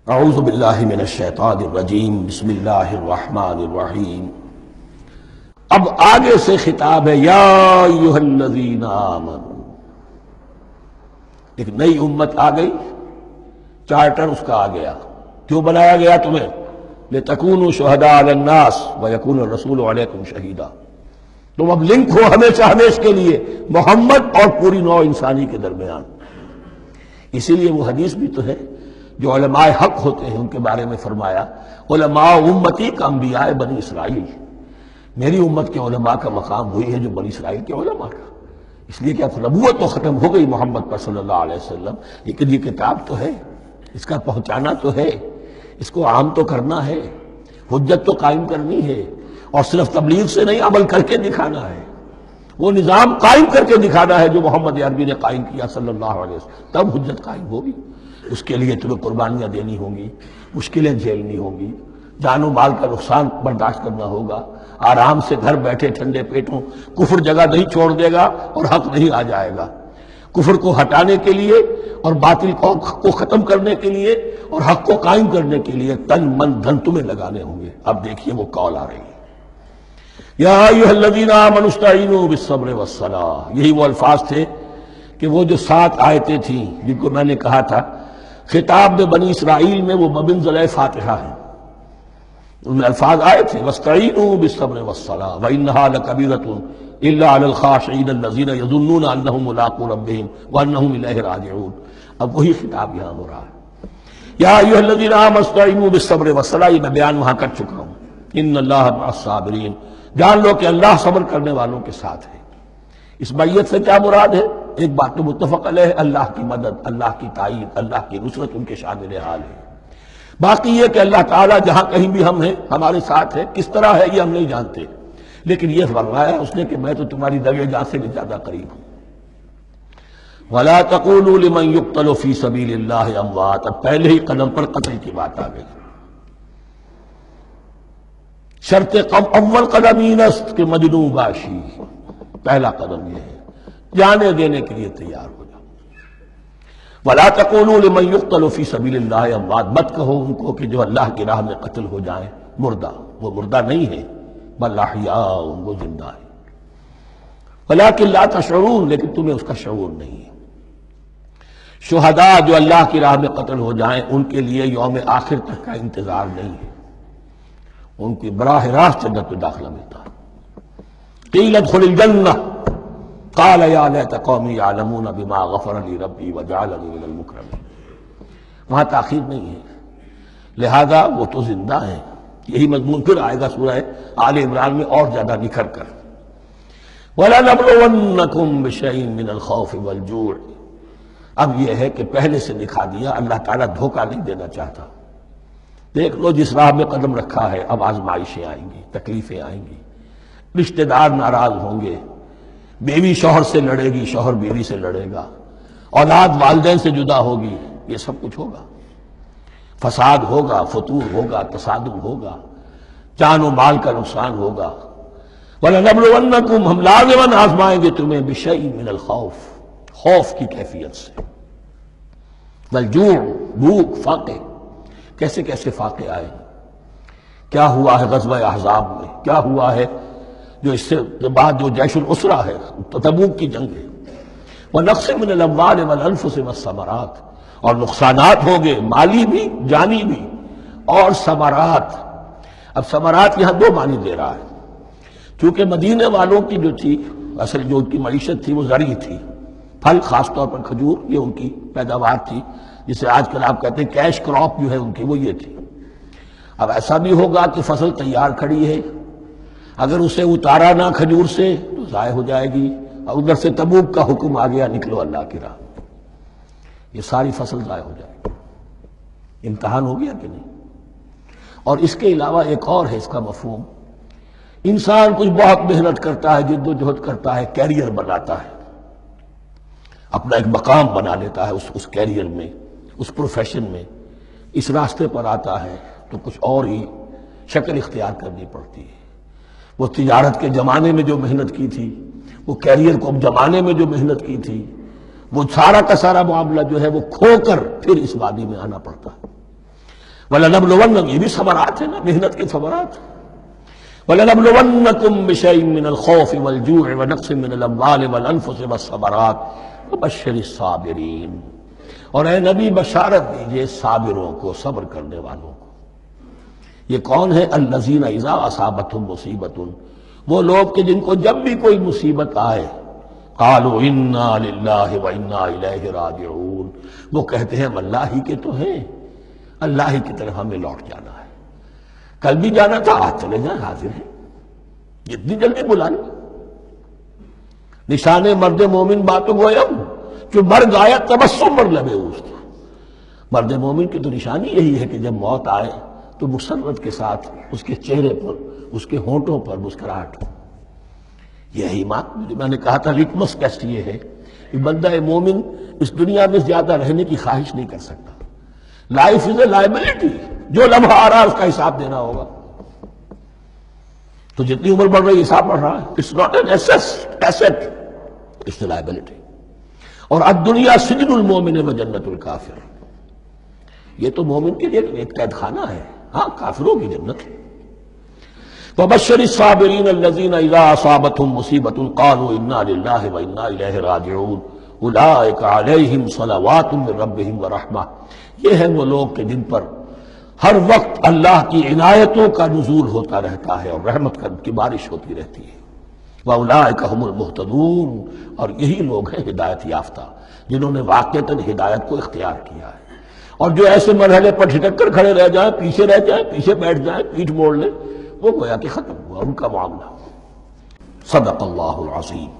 اعوذ باللہ من الشیطان الرجیم بسم اللہ الرحمن الرحیم۔ اب آگے سے خطاب ہے یا ایھا الذین آمنوا، ایک نئی امت آ گئی، چارٹر اس کا آ گیا۔ کیوں بنایا گیا تمہیں؟ لتکونوا شہداء علی الناس ویکون الرسول علیکم شہیدا، تم اب لنک ہو ہمیشہ ہمیشہ کے لیے محمد اور پوری نوع انسانی کے درمیان۔ اسی لیے وہ حدیث بھی تو ہے جو علماء حق ہوتے ہیں ان کے بارے میں فرمایا علماء امتی کا انبیاء بنی اسرائیل، میری امت کے علماء کا مقام وہی ہے جو بنی اسرائیل کے علماء کا۔ اس لیے کہ اب نبوت تو ختم ہو گئی محمد پر صلی اللہ علیہ وسلم، لیکن یہ کتاب تو ہے، اس کا پہنچانا تو ہے، اس کو عام تو کرنا ہے، حجت تو قائم کرنی ہے، اور صرف تبلیغ سے نہیں عمل کر کے دکھانا ہے، وہ نظام قائم کر کے دکھانا ہے جو محمد عربی نے قائم کیا صلی اللہ علیہ وسلم، تب حجت قائم ہوگی۔ اس کے لیے تمہیں قربانیاں دینی ہوں گی، مشکلیں جھیلنی ہوں گی، جان و مال کا نقصان برداشت کرنا ہوگا، آرام سے گھر بیٹھے ٹھنڈے پیٹوں کفر جگہ نہیں چھوڑ دے گا اور حق نہیں آ جائے گا۔ کفر کو ہٹانے کے لیے اور باطل کو ختم کرنے کے لیے اور حق کو قائم کرنے کے لیے تن من دھن تمہیں لگانے ہوں گے۔ اب دیکھیے وہ کال آ رہی ہے، یا ایھا الذین آمنوا استعینوا بالصبر والصلاۃ۔ یہی وہ الفاظ تھے کہ وہ جو 7 آیتیں تھیں جن کو میں نے کہا تھا خطاب میں بنی اسرائیل میں وہ بمنزلہ فاتحہ ہیں، ان میں الفاظ آئے تھے واستعینوا بالصبر والصلاۃ وانھا لکبیرۃ الا علی الخاشعین الذین یظنون انہم ملاقو ربہم وانہم الیہ راجعون۔ اب وہی خطاب یہاں ہو رہا ہے، یا ایھا الذین آمنوا استعینوا بالصبر والصلاۃ، یہ میں بیان وہاں کر چکا ہوں۔ ان اللہ مع الصابرین، جان لو کہ اللہ صبر کرنے والوں کے ساتھ ہے۔ اس بیعت سے کیا مراد ہے؟ ایک بات تو متفق علیہ ہے، اللہ کی مدد، اللہ کی تائید، اللہ کی نصرت ان کے شامل حال ہے۔ باقی یہ کہ اللہ تعالیٰ جہاں کہیں بھی ہم ہیں ہمارے ساتھ ہے، کس طرح ہے یہ ہم نہیں جانتے، لیکن یہ فرمایا اس نے کہ میں تو تمہاری دوے جان سے بھی زیادہ قریب ہوں۔ وَلَا تَقُولُوا لِمَنْ يُقْتَلُ فِي سَبِيلِ اللَّهِ أَمْوَاتٌ، اب پہلے ہی قدم پر قتل کی بات آ گئی۔ شرط اول قدم یہ است کہ مجنون باشی، پہلا قدم یہ ہے جانے دینے کے لیے تیار ہو جاؤ۔ وَلَا تَقُولُوا لِمَنْ يُقْتَلُ فِي سَبِيلِ اللَّهِ أَمْوَاتٌ، مت کہو ان کو کہ جو اللہ کی راہ میں قتل ہو جائیں مردہ، وہ مردہ نہیں ہے، بل احیاء، وہ زندہ ہے، وَلَٰكِن لَا تَشْعُرُونَ، لیکن تمہیں اس کا شعور نہیں ہے۔ شہداء جو اللہ کی راہ میں قتل ہو جائیں ان کے لیے یوم آخر تک کا انتظار نہیں ہے، ان کی براہ راست جنت میں داخلہ ملتا ہے۔ قیل ادخل الجنہ قال یا لیت قومی یعلمون بما غفر لی ربی وجعلنی من المکرمین، وہاں تاخیر نہیں ہے، لہذا وہ تو زندہ ہیں۔ یہی مضمون پھر آئے گا سورہ آل عمران میں اور زیادہ نکھر کر، وَلَنَبْلُوَنَّكُمْ بِشَيْءٍ مِّنَ الْخَوْفِ وَالْجُوعِ۔ اب یہ ہے کہ پہلے سے دکھا دیا، اللہ تعالیٰ دھوکہ نہیں دینا چاہتا۔ دیکھ لو جس راہ میں قدم رکھا ہے اب آزمائشیں آئیں گی، تکلیفیں آئیں گی، رشتہ دار ناراض ہوں گے، بیوی شوہر سے لڑے گی، شوہر بیوی سے لڑے گا، اولاد والدین سے جدا ہوگی، یہ سب کچھ ہوگا، فساد ہوگا، فتور ہوگا، تصادم ہوگا، جان و مال کا نقصان ہوگا۔ وَلَنَبْلُوَنَّكُمْ، ہم لازماً آزمائیں گے تمہیں بِشَيْءٍ مِّنَ الْخَوْفِ، خوف کی کیفیت سے، وَالْجُوعِ، بھوک، فاقے، کیسے کیسے فاقے آئے، کیا ہوا ہے غزوہ احزاب میں، کیا ہوا ہے جو اس سے بعد جو جیش العسرہ ہے تبوک کی جنگ ہے، وَنَقْصٍ مِّنَ الْأَمْوَالِ وَالْأَنفُسِ وَالثَّمَرَاتِ، اور نقصانات ہوں گے مالی بھی جانی بھی، اور ثمرات۔ اب ثمرات یہاں 2 معنی دے رہا ہے، چونکہ مدینے والوں کی جو تھی اصل جو ان کی معیشت تھی وہ زرعی تھی، پھل، خاص طور پر کھجور، یہ ان کی پیداوار تھی، جسے آج کل آپ کہتے ہیں کیش کراپ جو ہے ان کی، وہ یہ تھی۔ اب ایسا بھی ہوگا کہ فصل تیار کھڑی ہے، اگر اسے اتارا نہ کھجور سے تو ضائع ہو جائے گی، اور ادھر سے تبوک کا حکم آ گیا نکلو اللہ کی راہ، یہ ساری فصل ضائع ہو جائے گی۔ امتحان ہو گیا کہ نہیں؟ اور اس کے علاوہ ایک اور ہے اس کا مفہوم، انسان کچھ بہت محنت کرتا ہے، جد و جہد کرتا ہے، کیریئر بناتا ہے، اپنا ایک مقام بنا لیتا ہے اس کیریئر میں، اس پروفیشن میں، اس راستے پر آتا ہے تو کچھ اور ہی شکل اختیار کرنی پڑتی ہے۔ وہ تجارت کے زمانے میں جو محنت کی تھی، وہ کیریئر کو جمانے میں جو محنت کی تھی، وہ سارا کا سارا معاملہ جو ہے وہ کھو کر پھر اس وادی میں آنا پڑتا ہے۔ وَلَنَبْلُوَنَّكُمْ، یہ بھی صبرات ہے نا، محنت کے صبرات. وَلَنَبْلُوَنَّكُمْ بِشَيْءٍ مِّنَ الْخَوْفِ وَالْجُوعِ وَنَقْصٍ مِّنَ الْأَمْوَالِ وَالْأَنفُسِ وَالثَّمَرَاتِ وَبَشِّرِ الصَّابِرِينَ. اور اے نبی بشارت دیجئے صابروں کو، صبر کرنے والوں کو. یہ کون ہے؟ الذین اذا اصابتہم مصیبۃ، وہ لوگ کہ جن کو جب بھی کوئی مصیبت آئے قالوا انا للہ وانا الیہ راجعون، وہ کہتے ہیں ہم اللہ ہی کے تو ہیں، اللہ ہی کی طرف ہمیں لوٹ جانا ہے. کل بھی جانا تھا، آج چلے جائیں، حاضر ہیں، جتنی جلدی بلائیں. نشان مرد مومن باتوں گویم جو مرگ آیا تبسم مر لبے اوست. مرد مومن کی تو نشانی یہی ہے کہ جب موت آئے تو مسرت کے ساتھ اس کے چہرے پر، اس کے ہونٹوں پر مسکراہٹ ہو. یہی بات میں نے کہا تھا، لٹمس ٹیسٹ یہ ہے کہ بندہ مومن اس دنیا میں زیادہ رہنے کی خواہش نہیں کر سکتا. لائف از اے لائبلٹی، جو لمحہ آ رہا ہے اس کا حساب دینا ہوگا. تو جتنی عمر بڑھ رہی ہے حساب بڑھ رہا ہے. It's not an asset, it's a liability. اور الدنیا سجن المومن و جنت الکافر، یہ تو مومن کے لیے ایک قید خانہ ہے، ہاں کافروں کی جنت ہے. وَبَشِّرِ الصَّابِرِينَ الَّذِينَ إِذَا أَصَابَتْهُمْ مُصِيبَةٌ قَالُوا إِنَّا لِلَّهِ وَإِنَّا إِلَيْهِ رَاجِعُونَ أُولَٰئِكَ عَلَيْهِمْ صَلَوَاتٌ مِّن رَّبِّهِمْ وَرَحْمَةٌ. یہ ہیں وہ لوگ کہ جن پر ہر وقت اللہ کی عنایتوں کا نزول ہوتا رہتا ہے اور رحمت کی بارش ہوتی رہتی ہے. وَأُولَٰئِكَ هُمُ الْمُهْتَدُونَ، اور یہی لوگ ہیں ہدایت یافتہ جنہوں نے واقعتاً ہدایت کو اختیار کیا ہے. اور جو ایسے مرحلے پر ٹھٹک کر کھڑے رہ جائیں، پیچھے رہ جائیں، پیچھے بیٹھ جائیں، پیٹھ موڑ لیں، وہ گویا کہ ختم ہوا ان کا معاملہ. صدق اللہ العظیم.